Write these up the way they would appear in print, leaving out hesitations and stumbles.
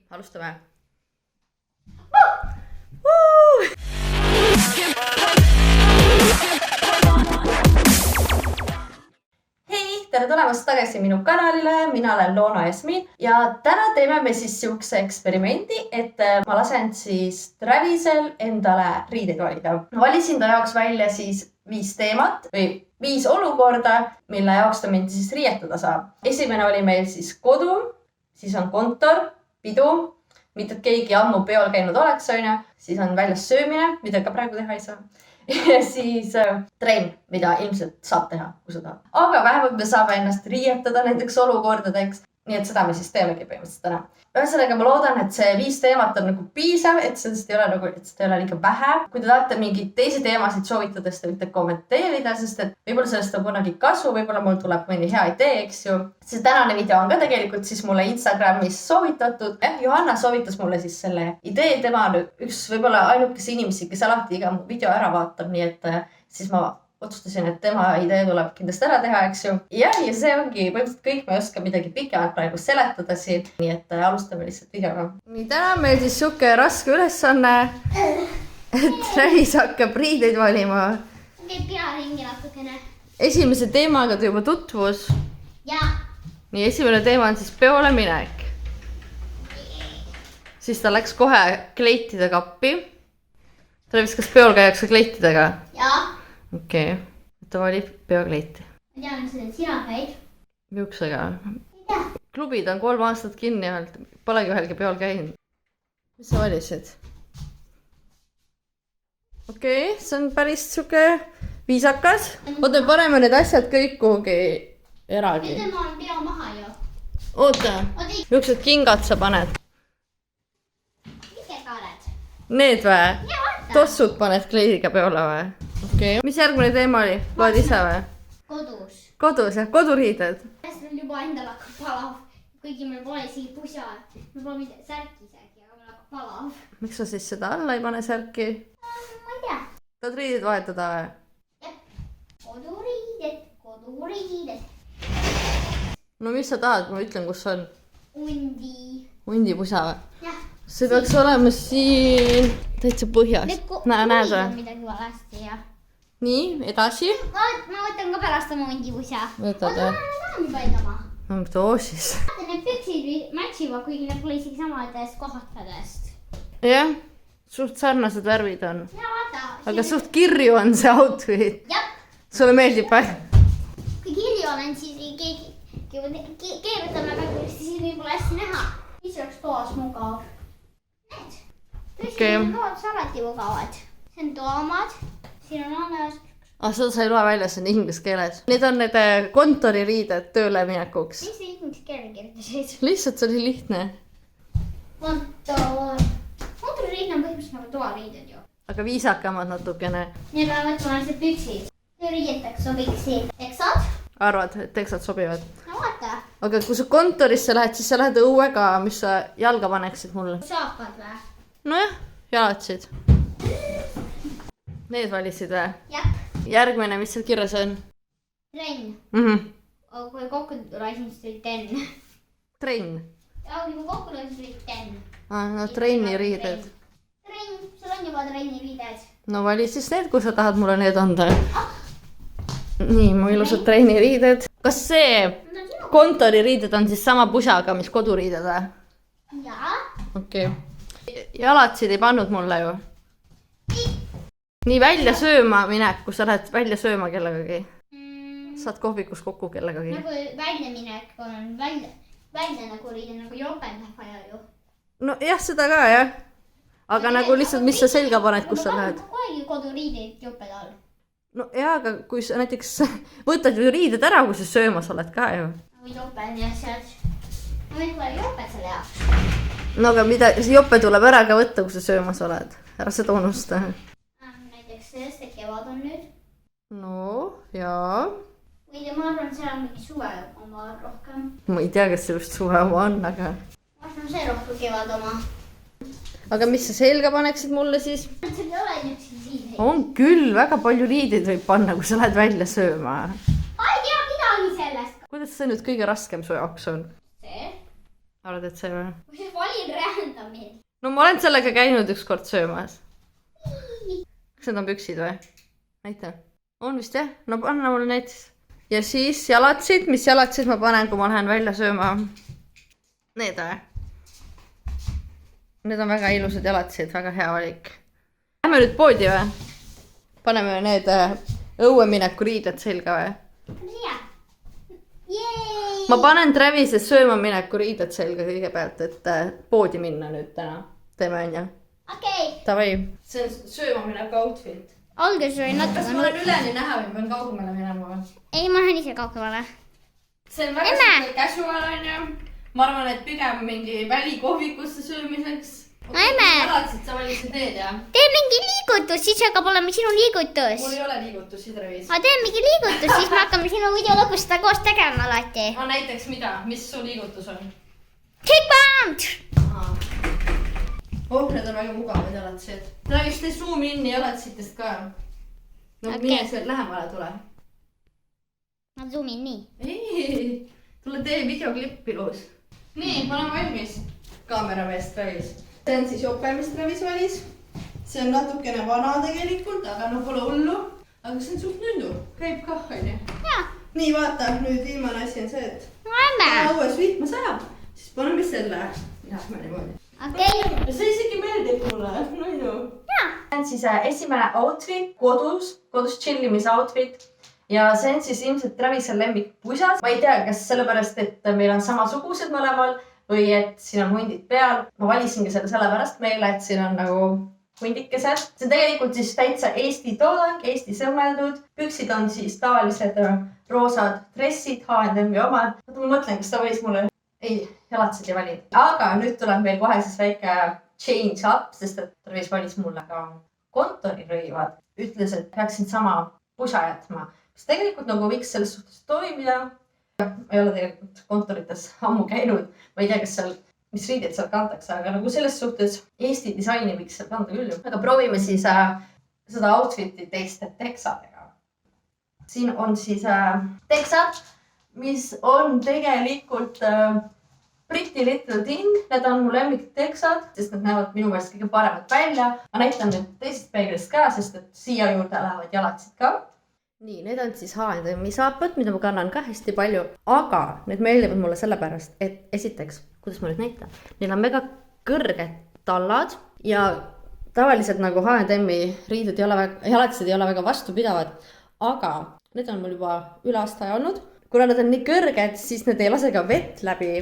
alustame. Hei, tere tulemast tagasi minu kanalile. Mina olen Loona Jasmin ja täna teeme me siis siukse eksperimendi, et ma lasen siis Travisel endale riideid valida. Valisin ta jaoks välja siis 5 teemat või 5 olukorda, mille jaoks ta mind siis riietada saab. Esimene oli meil siis kodu, siis on kontor, pidu, mitte et keegi ammu peol käinud oleks, siis on väljas söömine, mida ka praegu teha ei saa. Ja siis trenn, mida ilmselt saab teha, kui sa tahad. Aga vähemalt me saame ennast riietada nendeks olukordadeks. Nii et seda me siis teemegi põhimõtteliselt täna. Ühesõnaga ma loodan, et see 5 teemat on nagu piisav, et sellest ei ole liiga vähe. Kui te tahate mingeid teisi teemasid soovitada, siis te võite kommenteerida, sest et võib-olla sellest on kunagi kasu, võib-olla mul tuleb mõni hea idee, eks ju. See tänane video on ka tegelikult siis mulle Instagramis soovitatud. Johanna soovitas mulle siis selle idee, tema on üks võib-olla ainukese inimesi, kes alati iga mu video ära vaatab, nii et siis ma otsustasin, et tema idee tuleb kindlasti ära teha, eks ju. Ja see ongi põhimõtteliselt kõik, ma ei oska midagi pikemalt praegu seletada siin. Nii et alustame lihtsalt videoga. Nii, täna on meil siis siuke raske ülesanne, et Travis hakkab riideid valima. Käib pea ringi natukene. Esimese teemaga ta juba tutvus. Ja. Nii, esimene teema on siis peole minek. Siis ta läks kohe kleitide kappi. Travis, kas peol käiakse kleitidega? Ja. Okei, ta valib peokleiti. Ma tean, et sina käid. Juuksega. Ei tea. Klubid on 3 aastat kinni olnud. Polegi ühelgi peol käinud. Mis sa valisid? Okei, see on päris siuke viisakas. Oota, paneme need asjad kõik kuhugi eraldi. Nüüd ma olen pea maha ju. Oota, niisugused kingad sa paned. Mikä kaaret? Need või? Ja vaata. Tossud paned kleidiga peole või? Okei. Mis järgmine teema oli? Loed ise või? Kodus. Kodus jah? Koduriided? Meil juba endal hakkab palav. Kuigi meil pole isegi pusa. Meil pole mitte särki isegi, aga meil hakkab palav. Miks sa siis seda alla ei pane särki? Ma ei tea. Tahad riided vahetada või? Koduriided, koduriided. No mis sa tahad? Ma ütlen, kus on. Undi. Hundipusa või? Jah. See peaks olema siin täitsa põhjas. Näed või? Midagi valesti ja. Nii, edasi. Ma võtan ka pärast oma undipusa. Võtad või? Ma tahan juba enda oma. No too siis. Need püksid matchivad, kuigi need pole isegi samadest kohtadest. Jah, suht sarnased värvid on. Ja vaata. Aga suht kirju on see outfit. Jah. Sulle meeldib või? Kui kirju olen, siis keegi keerutame väga kiiresti, siis võib-olla hästi näha. Siis oleks toas mugav. Need. Tõsi, toad alati mugavad. See on toomad. Siin on alles. Seda sa ei loe välja, see on inglise keeles. Need on need kontoririided tööle minekuks. Mis see inglise keele kirjutasid? Lihtsalt see oli lihtne. Kontoririid on põhimõtteliselt nagu toariided ju. Aga viisakamad natukene. Nii peavad võtma lihtsalt püksid. Tööriietaks sobiksid teksad. Arvad, et teksad sobivad? No vaata. Aga kui sa kontorisse lähed, siis sa lähed õuega, mis sa jalga paneksid mulle. Saapad või? Nojah, jalatsid. Need valisid või? Jah. Järgmine, mis seal kirjas on? Trenn. Aga kui kokku lasin, siis tuli tenn. Trenn? Ja kui kokku lasin, siis tuli tenn. No trenniriided. Trenn, sul on juba trenniriided. No vali siis need, kui sa tahad mulle need anda. Nii, mu ilusad trenniriided. Kas see kontoririided on siis sama pusaga, mis koduriided või? Jaa. Okei. Jalatsid ei pannud mulle ju. Nii välja sööma minek, kui sa lähed välja sööma kellegagi. Saad kohvikus kokku kellegagi. Nagu välja minek on välja nagu riide, nagu jopend läheb vaja ju. No jah, seda ka jah. Aga nagu lihtsalt, mis sa selga paned, kus sa lähed? Ma polegi koduriideid joped all. No jah, aga kui sa näiteks võtad ju riided ära, kui sa söömas oled ka ju. Nagu joped ja sealt. Meil pole joped selle jaoks. No aga mida, see jope tuleb ära ka võtta, kui sa söömas oled. Ära seda unusta. Näiteks sellest, et kevad on nüüd. No, jaa. Või ma arvan, seal on mingi suve oma rohkem. Ma ei tea, kas see just suve oma on, aga... Ma arvan, see rohkem kevad oma. Aga mis sa selga paneksid mulle siis? See ei ole niisugused riideid. On küll, väga palju riideid võib panna, kui sa lähed välja sööma. Ma ei tea midagi sellest. Kuidas see nüüd kõige raskem su jaoks on? See? Arvad, et see või? Ma siis valin ka meeldib. no ma olen sellega käinud ükskord söömas. Kas need on püksid või? Näita. On vist jah? No anna mulle need siis. Ja siis jalatsid, mis jalatsid ma panen, kui ma lähen välja sööma? Need või? Need on väga ilusad jalatsid, väga hea valik. Lähme nüüd poodi või? Paneme need õuemineku riided selga või? Ma panen Travis'e sööma mineku riided selga kõigepealt, et poodi minna nüüd täna. Teeme on ju? Okei. Tavai. See on sööma mineku outfit. Alguses oli natuke... Kas ma olen üleni näha või pean kaugemale minema või? Ei, ma lähen ise kaugemale. See on väga casual on ju. Ma arvan, et pigem mingi välikohvikusse söömiseks. Emme! Jalatsid sa valisid need ja? Tee mingi liigutus, siis hakkab olema sinu liigutus. Mul ei ole liigutusi, Travis. Ma teen mingi liigutus, siis me hakkame sinu video lõpus seda koos tegema alati. No näiteks mida? Mis su liigutus on? Kick bound! Need on väga mugavad jalatsid. Travis, tee zoom inni jalatsitest ka. No mine seal lähemale tule. Ma zoomin nii. Ei, tule tee videoklipp ilus. Nii, ma olen valmis. Kaameramees Travis. See on siis jope, mis Travis valis. See on natukene vana tegelikult, aga no pole hullu. Aga see on suht nündu. Käib kah, on ju? Jaa. Nii, vaata, nüüd viimane asi on see, et Emme! õues vihma sajab. Siis paneme selle. Lähme niimoodi. Okei. See isegi meeldib mulle. Nündu. Jaa. See on siis esimene outfit kodus chillimise outfit. Ja see on siis ilmselt Travisel lemmik pusas. Ma ei tea, kas sellepärast, et meil on samasugused mõlemal või et siin on hundid peal. Ma valisingi selle sellepärast meile, et siin on nagu hundikesed. See on tegelikult siis täitsa Eesti toodang, Eesti sõmmeldud. Püksid on siis tavalised roosad dressid, H&M-i omad. Ma mõtlen, kas ta võis mulle... Ei, jalatsid ei valinud. Aga nüüd tuleb meil kohe siis väike change up, sest et Travis valis mulle ka kontorirõivad. Ütles, et peaksin sama pusa jätma. Kas tegelikult nagu võiks selles suhtes toimida? Ma ei ole tegelikult kontorites ammu käinud. Ma ei tea, kas seal, mis riided seal kantakse, aga nagu selles suhtes Eesti disaini võiks seal kanda küll. Aga proovime siis seda outfiti teiste teksadega. Siin on siis teksad, mis on tegelikult Pretty Little Thing. Need on mu lemmik teksad, sest need näevad minu meelest kõige paremad välja. Ma näitan nüüd teisest peeglist ka, sest et siia juurde lähevad jalatsid ka. Nii, need on siis H&M-i saapad, mida ma kannan ka hästi palju, aga need meeldivad mulle sellepärast, et esiteks, kuidas ma nüüd näitan, neil on väga kõrged tallad ja tavaliselt nagu H&M-i riided jalatsid ei ole väga vastupidavad, aga need on mul juba üle aasta olnud. Kuna nad on nii kõrged, siis need ei lase ka vett läbi,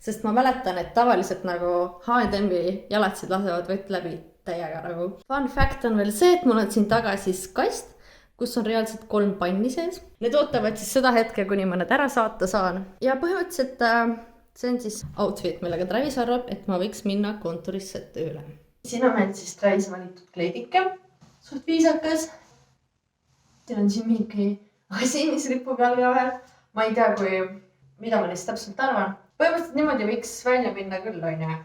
sest ma mäletan, et tavaliselt nagu H&M-i jalatsid lasevad vett läbi täiega nagu. Fun fact on veel see, et mul on siin taga siis kast, kus on reaalselt 3 panni sees. Need ootavad siis seda hetke, kuni ma need ära saata saan. Ja põhimõtteliselt see on siis outfit, millega Travis arvab, et ma võiks minna kontorisse tööle. Siin on meil siis Travis valitud kleidike. Suht viisakas. Siin on siin mingi asi, mis ripub jalga vahel. Ma ei tea, mida ma neist täpselt arvan. Põhimõtteliselt niimoodi võiks välja minna küll, on ju.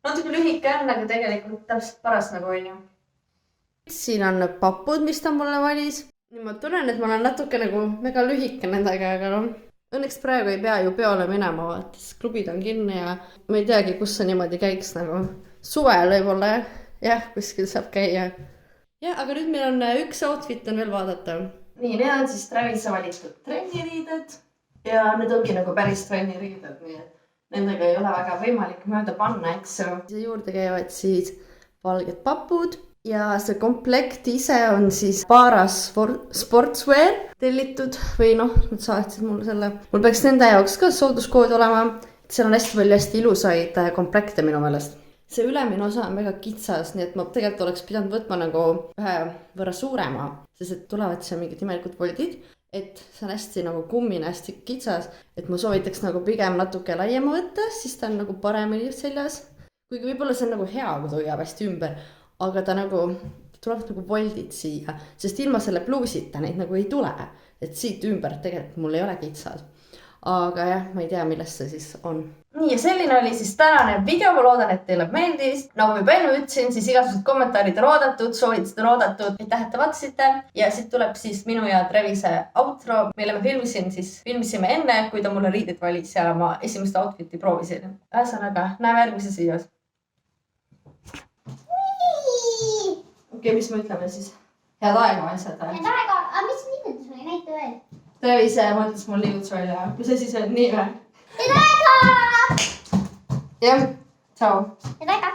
Natuke lühike on, aga tegelikult täpselt paras nagu on ju. Siin on papud, mis ta mulle valis. Ma tunnen, et ma olen natuke nagu väga lühike nendega, aga no õnneks praegu ei pea ju peole minema, vaates klubid on kinni ja ma ei teagi, kus see niimoodi käiks nagu suvel võib-olla jah, kuskil saab käia. Ja, aga nüüd meil on üks outfit on veel vaadata. Nii, need on siis Travis valitud trenniriided ja need ongi nagu päris trenniriided, nii et nendega ei ole väga võimalik mööda panna, eks ju. Siia juurde käivad siis valged papud. Ja see komplekt ise on siis Paras Sportswear tellitud või noh, nad saatsid mulle selle. Mul peaks nende jaoks ka sooduskood olema. Seal on hästi palju hästi ilusaid komplekte minu meelest. See ülemine osa on väga kitsas, nii et ma tegelikult oleks pidanud võtma nagu ühe võrra suurema, sest et tulevad seal mingid imelikud voldid, et see on hästi nagu kummine, hästi kitsas, et ma soovitaks nagu pigem natuke laiema võtta, siis ta on nagu paremini seljas. Kuigi võib-olla see on nagu hea, kui ta hoiab hästi ümber. Aga ta nagu tuleb nagu voldid siia, sest ilma selle pluusita neid nagu ei tule. Et siit ümber tegelikult mul ei ole kitsas. Aga jah, ma ei tea, millest see siis on. Nii, ja selline oli siis tänane video. Ma loodan, et teile meeldis. Nagu juba enne ütlesin, siis igasugused kommentaarid on oodatud, soovitused on oodatud. Aitäh, et te vaatasite. Ja siit tuleb siis minu ja Travise outro. Meile me filmisime enne, kui ta mulle riided valis ja ma esimest outfiti proovisin. Ühesõnaga, näeme järgmises videos. okei, mis me ütleme siis? Head aega asjad või? Head aega, aga mis liigutus oli, näita veel. Travis mõtles mul liigutus välja. Mis asi see on nii või? Head aega! Jah, tšau. Head aega!